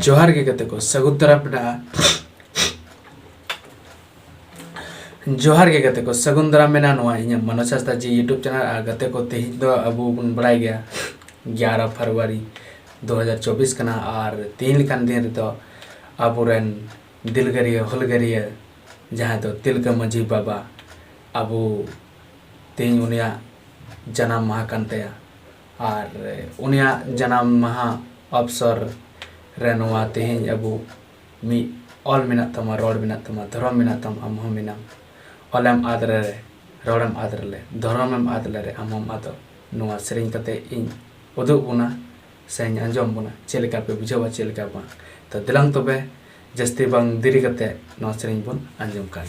जोहार के गते को सगुतरा पेड़ा जोहार के गते को सगुंदरा मेना नोआ इन मनोज हांसदा जी यूट्यूब चैनल आ गते को तेहिं दो अबू बन बड़ाई गया 11 फरवरी 2024 कना और तीन लिकान दिन तो अबुरेन दिलगरिया हुलगरिया जहाँ तो तिलका मजी बाबा अबू तीन उनिया जन्म माह कानतेया और उनिया जन्म माह अवसर रेनोआ तेहिं अबू मी ऑल मिना तमा रोड मिना तमा धर्म मिना तम अमह मिना ऑलम आदरे रोडम आदरले धर्मम आदरले अमम आदो नुआ सेरिंग कते इन उदुग बुना सें अंजम बुना चेलका पे बुझावा चेलका बा तो दिलांग तबे जस्ती बांग दिरी कते नुआ सेरिंग बुन अंजम का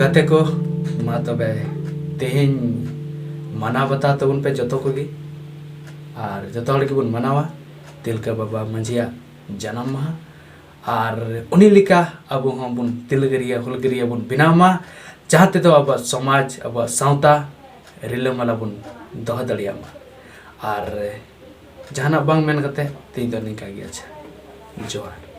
गते को मा तबे तेहिं माना बता तबन पे जतो को गी और जतो हड़ के बुन मनावा तिलका बाबा मंझिया जन्म माह और उनी लिका अब हम बुन तिलगरिया हुलगरिया बुन बिना मा चाहते तो अब समाज अब सावता रिलमला बुन दोह दड़िया मा और जहाना बांग मेन कते ती दो निका गया जोहार।